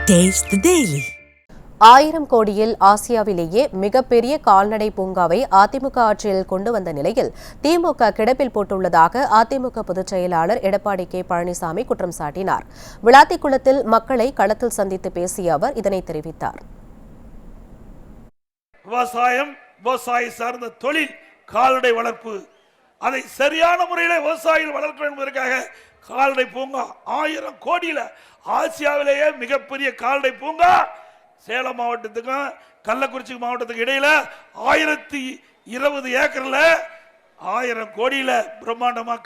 Taste the Daily. 1000 கோடியில் ஆசியாவிலேயே மிகப்பெரிய கால்நடை பூங்காவை அதிமுக ஆட்சியில் கொண்டு வந்த நிலையில் திமுக கிடப்பில் போட்டுள்ளதாக அதிமுக பொதுச் செயலாளர் எடப்பாடி கே பழனிசாமி குற்றம் சாட்டினார். விளாத்திக்குளத்தில் மக்களை களத்தில் சந்தித்து பேசிய அவர் இதனை தெரிவித்தார். விவசாயம், விவசாய சார்ந்த தொழில், கால்நடை வளர்ப்பு, அதை சரியான முறையில் விவசாயிகள் வளர்க்க என்பதற்காக கால்நடை பூங்கா 1000 கோடியில் ஆசியாவிலேயே மிகப்பெரிய கால்நடை பூங்கா சேலம் மாவட்டத்துக்கும் கள்ளக்குறிச்சி மாவட்டத்துக்கு இடையில 1020 ஏக்கர்ல 1000 கோடியில பிரம்மாண்டமா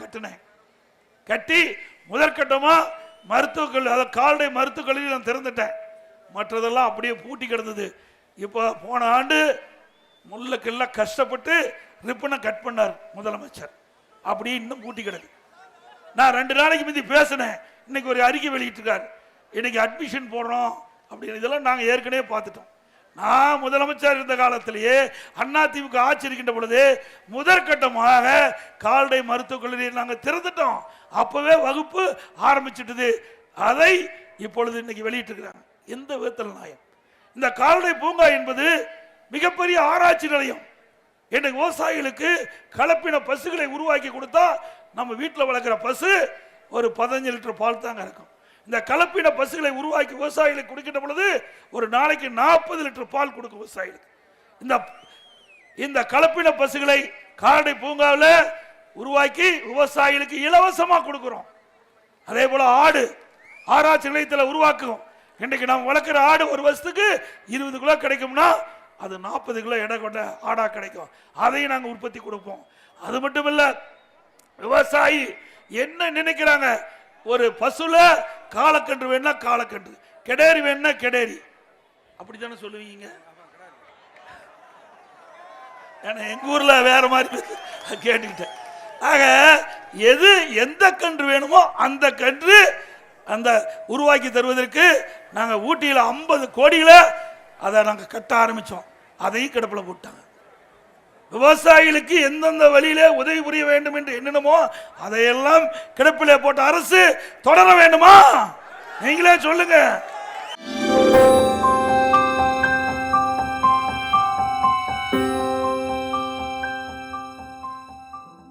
கட்டி முதற்கட்டமா மருத்துவ கால்நடை மருத்துவக் கல்லூரி நான் திறந்துட்டேன். மற்றதெல்லாம் அப்படியே பூட்டி கிடந்தது. இப்போ போன ஆண்டு முள்ளக்கெல்லாம் கஷ்டப்பட்டு ரிப்பனை கட் பண்ணார் முதலமைச்சர். அப்படியே இன்னும் பூட்டி கிடக்கு. நான் 2 நாளைக்கு முந்தி பேசினேன். இன்னைக்கு ஒரு அறிக்கை வெளியிட்டிருக்காரு. இன்னைக்கு அட்மிஷன் போடுறோம் அப்படின்னு. இதெல்லாம் நாங்கள் ஏற்கனவே பார்த்துட்டோம். நான் முதலமைச்சர் இருந்த காலத்திலேயே அதிமுக ஆட்சி இருக்கின்ற பொழுது முதற்கட்டமாக கால்நடை மருத்துவக் கல்லூரியை நாங்கள் திறந்துட்டோம். அப்பவே வகுப்பு ஆரம்பிச்சிட்டது. அதை இப்பொழுது இன்னைக்கு வெளியிட்டிருக்கிறாங்க. எந்த விதத்தில் நியாயம்? இந்த கால்நடை பூங்கா என்பது மிகப்பெரிய ஆராய்ச்சி நிலையம். இன்னைக்கு விவசாயிகளுக்கு கலப்பின பசுகளை உருவாக்கி கொடுத்தா நம்ம வீட்டில் வளர்க்கிற பசு ஒரு 15 லிட்டர் பால் தாங்க இருக்கும். இந்த கலப்பின பசுகளை உருவாக்கி விவசாயிகளுக்கு கொடுக்கின்ற பொழுது ஒரு நாளைக்கு 40 லிட்டர் பால் கொடுக்கும் விவசாயிகளுக்கு. இந்த கலப்பின பசுகளை கால்நடை பூங்காவில் உருவாக்கி விவசாயிகளுக்கு இலவசமா கொடுக்கிறோம். அதே போல ஆடு ஆராய்ச்சி நிலையத்தில் உருவாக்குவோம். இன்றைக்கு நம்ம வளர்க்கிற ஆடு ஒரு வருஷத்துக்கு 20 கிலோ கிடைக்கும்னா அது 40 கிலோ எடை கொண்ட ஆடா கிடைக்கும். அதையும் நாங்கள் உற்பத்தி கொடுப்போம். அது மட்டும் இல்ல, விவசாயி என்ன நினைக்கிறாங்க, ஒரு பசுல காலக்கன்று வேணா காலக்கன்று, கெடேரி வேணா கெடேரி, அப்படித்தானே சொல்லுவீங்க. எங்க ஊர்ல வேற மாதிரி கேட்டுக்கிட்டேன். ஆக எந்த கன்று வேணுமோ அந்த கன்று அந்த உருவாக்கி தருவதற்கு நாங்க ஊட்டியில் 50 கோடியில அதை நாங்க கட்ட ஆரம்பிச்சோம். அதையும் கிடப்பில் போட்டாங்க. விவசாயிகளுக்கு எந்தெந்த வழியிலே உதவி புரிய வேண்டும் என்று எண்ணணுமோ அதையெல்லாம் கிடப்பிலே போட்ட அரசு தொடர வேண்டுமா? நீங்களே சொல்லுங்க.